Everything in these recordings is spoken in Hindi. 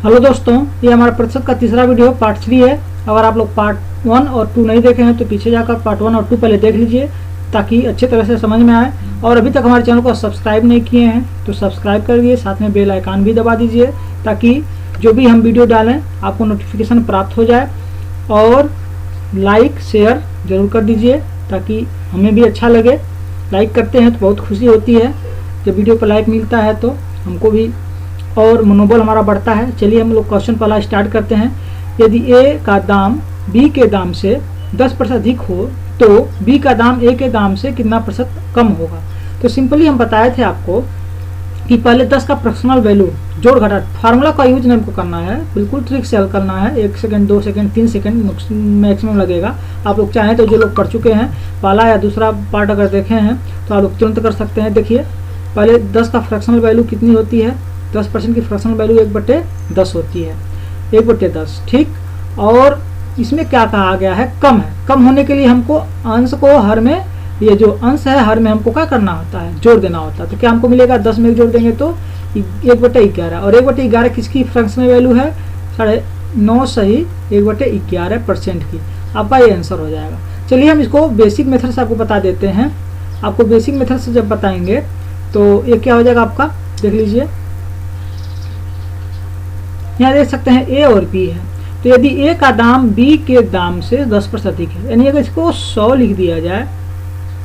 हेलो दोस्तों, ये हमारा प्रतिशत का तीसरा वीडियो पार्ट 3 है। अगर आप लोग पार्ट 1 और 2 नहीं देखे हैं तो पीछे जाकर पार्ट 1 और 2 पहले देख लीजिए ताकि अच्छे तरह से समझ में आए। और अभी तक हमारे चैनल को सब्सक्राइब नहीं किए हैं तो सब्सक्राइब करिए, साथ में बेल आइकन भी दबा दीजिए ताकि जो भी हम वीडियो डालें आपको नोटिफिकेशन प्राप्त हो जाए। और लाइक शेयर ज़रूर कर दीजिए ताकि हमें भी अच्छा लगे। लाइक करते हैं तो बहुत खुशी होती है, जब वीडियो पर लाइक मिलता है तो हमको भी और मनोबल हमारा बढ़ता है। चलिए हम लोग क्वेश्चन पहला स्टार्ट करते हैं। यदि ए का दाम बी के दाम से 10% अधिक हो तो बी का दाम ए के दाम से कितना प्रतिशत कम होगा। तो सिंपली हम बताए थे आपको कि पहले 10 का फ्रैक्शनल वैल्यू जोड़ घटा फार्मूला का यूज हमको करना है, बिल्कुल ट्रिक से हल करना है। 1 सेकंड 2 सेकंड 3 सेकंड मैक्सिमम लगेगा। आप लोग चाहें तो जो लोग कर चुके हैं पहला या दूसरा पार्ट अगर देखे हैं तो आप लोग तुरंत कर सकते हैं। देखिए पहले 10 का फ्रैक्शनल वैल्यू कितनी होती है, 10% की फ्रैक्शनल वैल्यू 1/10 होती है, 1/10 ठीक। और इसमें क्या कहा गया है, कम है। कम होने के लिए हमको अंश को हर में, ये जो अंश है हर में हमको क्या करना होता है, जोड़ देना होता है। तो क्या हमको मिलेगा, 10 में जोड़ देंगे तो 1/11। और 1/11 किसकी फ्रैक्शनल वैल्यू है, 9.5 सही 1/11% की। आपका ये आंसर हो जाएगा। चलिए हम इसको बेसिक मेथड से आपको बता देते हैं। आपको बेसिक मेथड से जब बताएंगे तो ये क्या हो जाएगा आपका, देख लीजिए यहाँ देख सकते हैं ए और बी है। तो यदि ए का दाम बी के दाम से 10% अधिक है, यानी अगर इसको 100 लिख दिया जाए,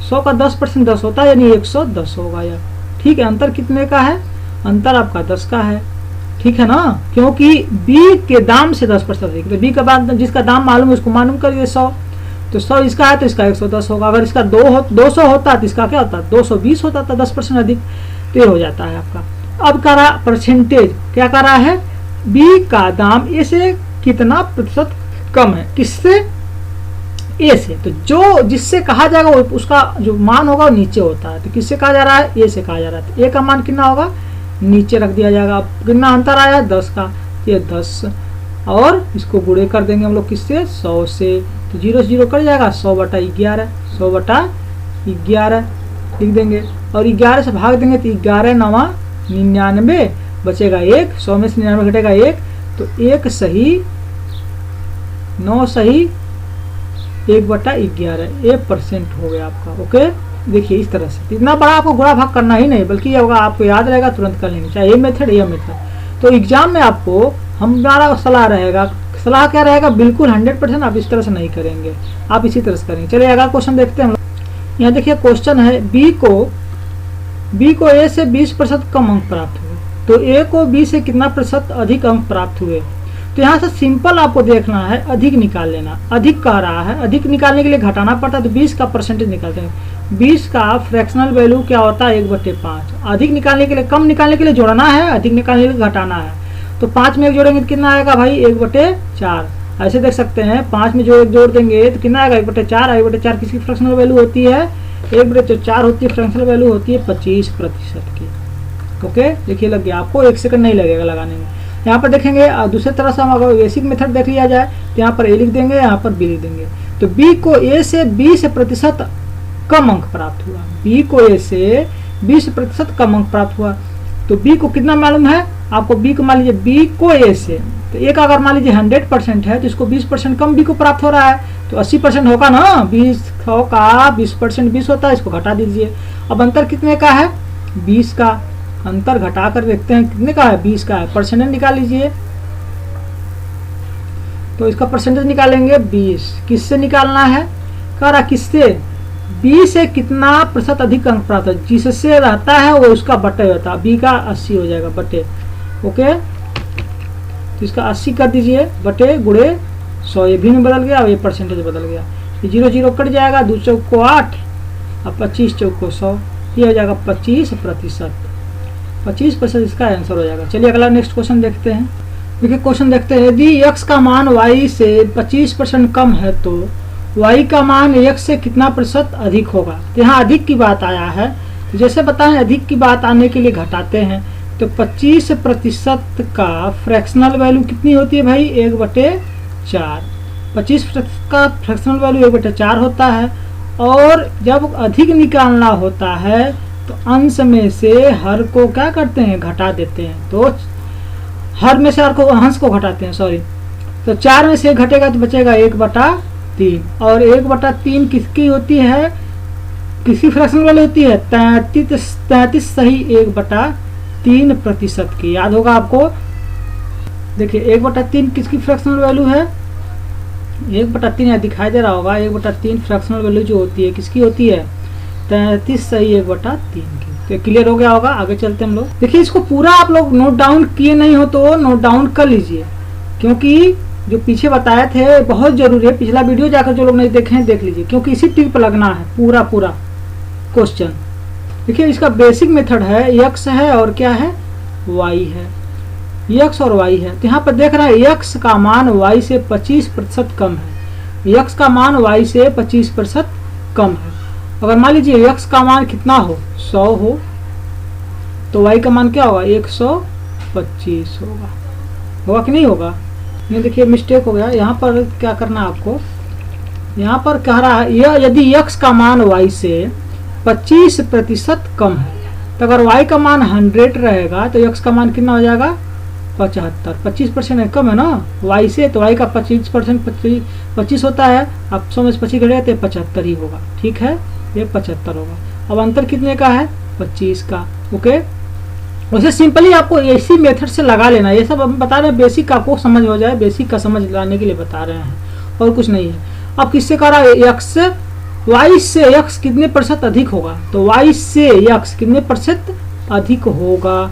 100 का 10% 10 होता है, यानी 110 होगा यह। ठीक है, अंतर कितने का है, अंतर आपका 10 का है, ठीक है ना, क्योंकि बी के दाम से 10% अधिक। तो बी का बाद जिसका दाम मालूम है उसको मालूम करिए 100, तो 100 इसका है तो इसका 110 होगा। अगर इसका 200 होता तो इसका क्या होता, 220 होता था, 10% अधिक। तो ये हो जाता है आपका। अब करा परसेंटेज, क्या करा है, बी का दाम ए से कितना प्रतिशत कम है, किससे, ए से। तो जो जिससे कहा जाएगा उसका जो मान होगा वो नीचे होता है। तो किससे कहा जा रहा है, ए से कहा जा रहा है। तो ए का मान कितना होगा, नीचे रख दिया जाएगा। कितना अंतर आया, 10 का, ये 10 और इसको गुणे कर देंगे हम लोग किससे, 100 से। तो 0 से 0 कट जाएगा, 100/11, 100/11 लिख देंगे। और 11 से भाग देंगे तो 11 9 99 बचेगा 1, 100 में से 99 घटेगा 1, तो 1 सही 9 सही 1/11, 1% हो गया आपका। ओके, देखिए इस तरह से। इतना बड़ा आपको गुणा भाग करना ही नहीं, बल्कि होगा आपको याद रहेगा, तुरंत कर लेंगे, चाहे ये मेथड या मेथड। तो एग्जाम में आपको हमारा सलाह रहेगा, सलाह क्या रहेगा, बिल्कुल 100% आप इस तरह से नहीं करेंगे, आप इसी तरह से करेंगे। चलिए अगला क्वेश्चन देखते हैं हम लोग। यहाँ देखिए क्वेश्चन है, बी को ए से 20% कम अंक प्राप्त हुए, तो ए को बी से कितना प्रतिशत अधिक अंक प्राप्त हुए। तो यहाँ से सिंपल आपको देखना है, अधिक निकाल लेना। अधिक कह रहा है, अधिक निकालने के लिए घटाना पड़ता है, तो 20 का परसेंटेज निकालते हैं। 20 का फ्रैक्शनल वैल्यू क्या होता है, 1/5। अधिक निकालने के लिए, कम निकालने के लिए जोड़ना है, अधिक निकालने के लिए घटाना है। तो 5 में 1 जोड़ेंगे तो कितना आएगा भाई, 1/4। ऐसे देख सकते हैं, 5 में जो 1 जोड़ देंगे तो कितना आएगा, 1/4। 1/4 किसकी फ्रैक्शनल वैल्यू होती है, 1/4 होती है, फ्रैक्शनल वैल्यू होती है 25% की। ओके, देखिए लग गया आपको, 1 सेकंड नहीं लगेगा लगाने में। यहाँ पर देखेंगे दूसरी तरह से हम अगर बेसिक मेथड देख लिया जाए तो यहाँ पर ए लिख देंगे, यहाँ पर बी लिख देंगे। तो बी को ए से 20% कम अंक प्राप्त हुआ, बी को ए से 20% कम अंक प्राप्त हुआ। तो बी को कितना मालूम है आपको, बी को मान लीजिए, बी को ए से, तो ए का अगर मान लीजिए 100% है तो इसको 20% कम बी को प्राप्त हो रहा है, तो 80% होगा ना। 20 का 20% 20 होता है, इसको घटा दीजिए। अब अंतर कितने का है, 20 का। अंतर घटा कर देखते हैं कितने का है, 20 का है। परसेंटेज निकाल लीजिए, तो इसका परसेंटेज निकालेंगे 20। किससे निकालना है, कह रहा किससे, बी से कितना प्रतिशत अधिक अंक प्राप्त है, जिससे रहता है वो उसका बटे होता है। बी का 80 हो जाएगा बटे। ओके, तो इसका 80 कर दीजिए बटे गुणे 100, ये भिन्न बदल गया और ये परसेंटेज बदल गया। ये 0 0 कट जाएगा, 2 चौक को 8 और 25 चौक को 100, ये हो जाएगा 25%। 25% इसका आंसर हो जाएगा। चलिए अगला नेक्स्ट क्वेश्चन देखते हैं। देखिए क्वेश्चन देखते हैं, यदि x का मान y से 25% कम है तो y का मान x से कितना प्रतिशत अधिक होगा। तो यहाँ अधिक की बात आया है, तो जैसे बताएं अधिक की बात आने के लिए घटाते हैं। तो 25% का फ्रैक्शनल वैल्यू कितनी होती है भाई, 1/4। 25% का फ्रैक्शनल वैल्यू 1/4 होता है। और जब अधिक निकालना होता है तो अंश में से हर को क्या करते हैं, घटा देते हैं। तो हर में से हर को हंस को घटाते हैं, सॉरी। तो 4 में से 1 घटेगा तो बचेगा 1/3, और 1/3 किसकी होती है, किसी फ्रैक्शन वाली होती है 33 सही 1/3% की, याद होगा आपको। देखिए 1/3 किसकी फ्रैक्शनल वैल्यू है, 1/3 यहाँ दिखाई दे रहा होगा। 1/3 फ्रैक्शनल वैल्यू जो होती है किसकी होती है, 33 सही 1/3 की। तो क्लियर हो गया होगा, आगे चलते हम लोग। देखिए इसको पूरा आप लोग नोट डाउन किए नहीं हो तो नोट डाउन कर लीजिए, क्योंकि जो पीछे बताए थे बहुत जरूरी है। पिछला वीडियो जाकर जो लोग नहीं देखे हैं देख लीजिए, क्योंकि इसी ट्रिक पर लगना है पूरा क्वेश्चन। देखिए इसका बेसिक मेथड है, x है और क्या है, y है, x और y है। तो यहाँ पर देख रहा है x का मान y से 25% कम है, x का मान y से 25% कम है। अगर मान लीजिए x का मान कितना हो, 100 हो, तो y का मान क्या होगा, 125 होगा कि नहीं होगा। ये देखिए मिस्टेक हो गया, यहाँ पर क्या करना है आपको, यहाँ पर कह रहा है यदि x का मान y से 25% कम है, तो अगर y का मान 100 रहेगा तो x का मान कितना हो जाएगा, 75। 25% कम है ना y से, तो y का 25% 25 होता है। अब 100 में से 25 घटेगा तो 75 ही होगा, ठीक है, ये 75 होगा। अब अंतर कितने का है, 25 का। ओके, वैसे सिंपली आपको इसी मेथड से लगा लेना, ये सब हम बता रहे हैं बेसिक आपको समझ हो जाए, बेसिक का समझ लाने के लिए बता रहे हैं और कुछ नहीं है। अब किससे कह रहा है, x y से x कितने प्रतिशत अधिक होगा, तो y से x कितने प्रतिशत अधिक होगा,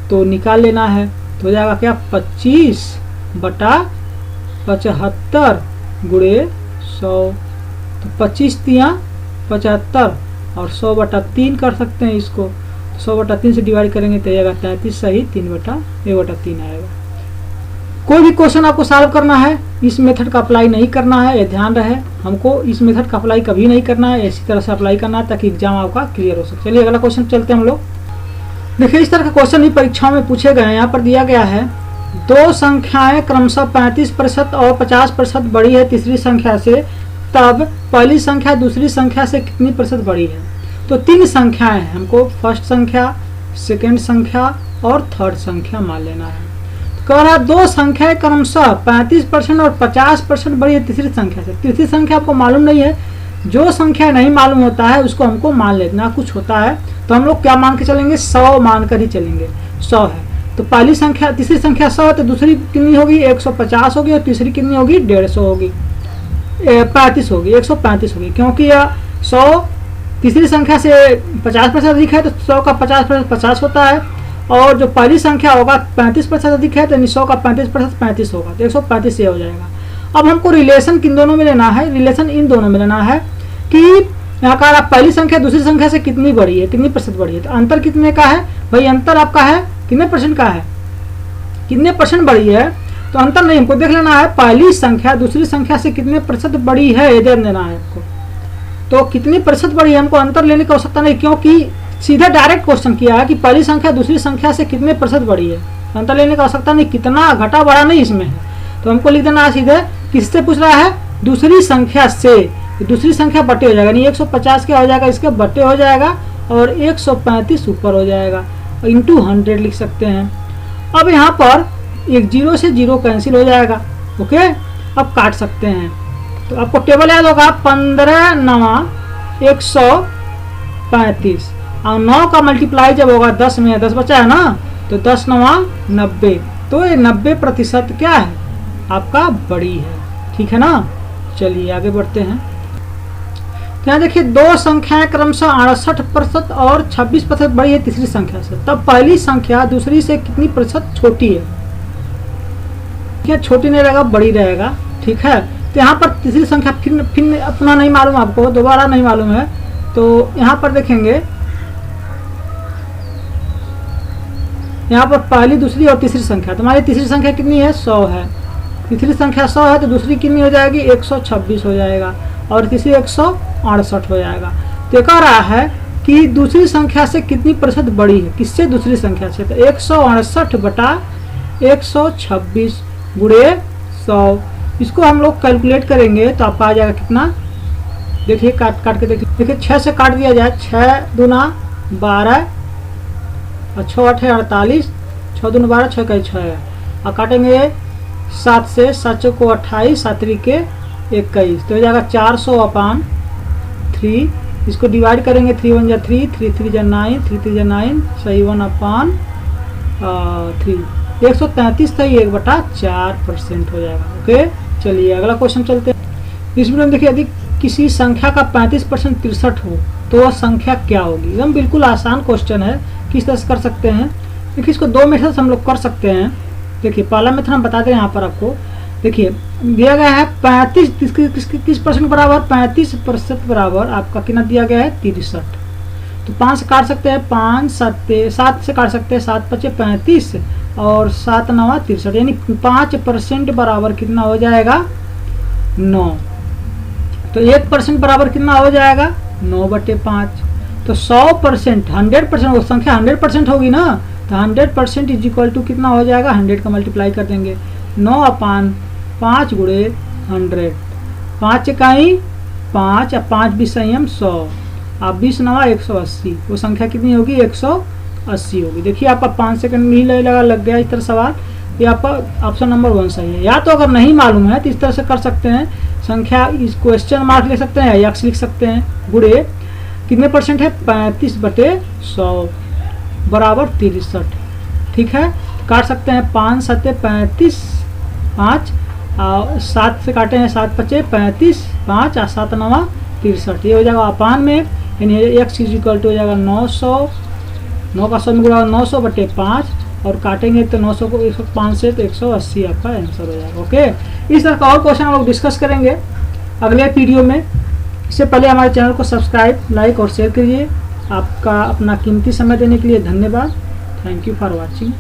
तो निकाल लेना है। तो हो जाएगा क्या, 25/75 गुणे 100, तो 25 तिया 75 और 100/3 कर सकते हैं इसको। 100/3 से डिवाइड करेंगे तो आएगा 33 सही 3/1/3 आएगा। कोई भी क्वेश्चन आपको सॉल्व करना है इस मेथड का अप्लाई नहीं करना है, ये ध्यान रहे, हमको इस मेथड का अप्लाई कभी नहीं करना है, इसी तरह से अप्लाई करना है ताकि एग्जाम आपका क्लियर हो सके। चलिए अगला क्वेश्चन चलते हैं हम लोग। देखिए इस तरह का क्वेश्चन भी परीक्षाओं में पूछे गए हैं। यहाँ पर दिया गया है 2 संख्याएं क्रमशः 35% और 50% बड़ी है तीसरी संख्या से, तब पहली संख्या दूसरी संख्या से कितनी प्रतिशत बड़ी है। तो 3 संख्याएं हैं, हमको फर्स्ट संख्या, सेकेंड संख्या और थर्ड संख्या मान लेना है। कह रहा 2 संख्याएं क्रमशः 35% और 50% बड़ी है तीसरी संख्या से। तीसरी संख्या आपको मालूम नहीं है, जो संख्या नहीं मालूम होता है उसको हमको मान लेना। कुछ होता है तो हम लोग क्या मान के चलेंगे, 100 मान कर ही चलेंगे। 100 है तो पहली संख्या, तीसरी संख्या 100 है तो दूसरी कितनी होगी, 150 होगी, और तीसरी कितनी होगी, 150 होगी, 35 होगी, 135 होगी। क्योंकि 100 तीसरी संख्या से 50% अधिक है तो 100 का 50% 50 होता है, और जो पहली संख्या होगा 35% अधिक है तो 100 का 35% 35 होगा, तो 135 ये हो जाएगा। अब हमको रिलेशन किन दोनों में लेना है, रिलेशन इन दोनों में लेना है कि यहाँ का पहली संख्या दूसरी संख्या से कितनी बड़ी है, कितनी प्रतिशत बड़ी है। तो अंतर कितने का है भाई, अंतर आपका है कितने परसेंट का है, कितने परसेंट बड़ी है। तो अंतर नहीं, हमको देख लेना है पहली संख्या दूसरी संख्या से कितने प्रतिशत बड़ी है, ये देख देना है आपको। तो कितनी प्रतिशत बड़ी है, हमको अंतर लेने की आवश्यकता नहीं, क्योंकि सीधे डायरेक्ट क्वेश्चन किया है कि पहली संख्या दूसरी संख्या से कितने प्रतिशत बड़ी है। अंतर लेने की आवश्यकता नहीं, कितना घटा बड़ा नहीं इसमें है। तो हमको लिख देना है सीधे, किससे पूछ रहा है, दूसरी संख्या से। दूसरी संख्या बटे हो जाएगा, नहीं 150 क्या हो जाएगा, इसके बटे हो जाएगा, और 135 ऊपर हो जाएगा, इंटू 100 लिख सकते हैं। अब यहाँ पर एक 0 से 0 कैंसिल हो जाएगा। ओके, अब काट सकते हैं। तो आपको टेबल याद होगा, 15 9 135, और 9 का मल्टीप्लाई जब होगा 10 में, 10 बचा है ना, तो 10 9 90, तो ये 90% क्या है आपका बड़ी है, ठीक है ना। चलिए आगे बढ़ते हैं। तो यहाँ देखिए 2 संख्याएं क्रमशः 68% और 26% बड़ी है तीसरी संख्या से, तब पहली संख्या दूसरी से कितनी प्रतिशत छोटी है। क्या छोटी नहीं रहेगा, बड़ी रहेगा, ठीक है। तो यहाँ पर तीसरी संख्या फिर अपना नहीं मालूम, आपको दोबारा नहीं मालूम है, तो यहाँ पर देखेंगे, यहाँ पर पहली दूसरी और तीसरी संख्या, तो हमारी तीसरी संख्या कितनी है, 100 है। तीसरी संख्या 100 है तो दूसरी कितनी हो जाएगी, 126 हो जाएगा, और तीसरी 168 हो जाएगा। तो कह रहा है कि दूसरी संख्या से कितनी प्रतिशत बड़ी है, किससे, दूसरी संख्या से। तो 168/126 गुणे 100, इसको हम लोग कैलकुलेट करेंगे तो आपका आ जाएगा कितना, देखिए काट के देखिए 6 से काट दिया जाए, 6 दूना 12 और 6 8 48, 6 दूना 12, 6 का 6 है, और काटेंगे 7 से, 7 को 28, 7 के 21, तो हो जाएगा 400/3। इसको डिवाइड करेंगे, 3 1 जा 3, 3 3 जा 9, 3 3 जा 9, सही 1/3, 133 था, 1/4% हो जाएगा। ओके, चलिए अगला क्वेश्चन चलते हैं। इस वीडियो में देखिए, यदि किसी संख्या का 35% 63 हो तो वह संख्या क्या होगी। एकदम बिल्कुल आसान क्वेश्चन है, किस तरह से कर सकते हैं। देखिए इसको 2 मेथड से हम लोग कर सकते हैं। देखिए पहला मेथड हम बता दें यहाँ पर आपको। देखिए दिया गया है 35, किस परसेंट बराबर, 35% बराबर आपका कितना दिया गया है, 63। तो 5 से काट सकते हैं, 5 7 से काट सकते हैं, 7 5 35 और 7 9 63, यानी 5% बराबर कितना हो जाएगा, 9। तो 1% बराबर कितना हो जाएगा, 9/5। तो 100%, 100%, वो संख्या 100% होगी ना, तो 100% इज इक्वल टू कितना हो जाएगा, 100 का मल्टीप्लाई कर देंगे, 9/5 गुणे 100, 5 इकाई 5 और 5 20 संयम 100, आप 20 9 180, वो संख्या कितनी होगी, 180 होगी। देखिए आपका 5 सेकंड नहीं लग गया इस तरह सवाल। ये आपका ऑप्शन नंबर 1 सही है। या तो अगर नहीं मालूम है तो इस तरह से कर सकते हैं, संख्या इस क्वेश्चन मार्क ले सकते हैं या एक्स लिख सकते हैं, गुणे कितने परसेंट है, 35/100 बराबर 63। ठीक है, काट सकते हैं, 5 7 35, 5 और 7 से काटे हैं, 7 5 35, 5 और 7 9 63, ये हो जाएगा अपान में, यानी एक्स इज इक्वल टू हो जाएगा 900, 9 का 100 में गुणा 900/5 और काटेंगे तो 900 को 105 से तो 180 आपका आंसर हो जाएगा। ओके, इस तरह का और क्वेश्चन हम लोग डिस्कस करेंगे अगले वीडियो में। इससे पहले हमारे चैनल को सब्सक्राइब, लाइक और शेयर करिए। आपका अपना कीमती समय देने के लिए धन्यवाद। Thank you for watching.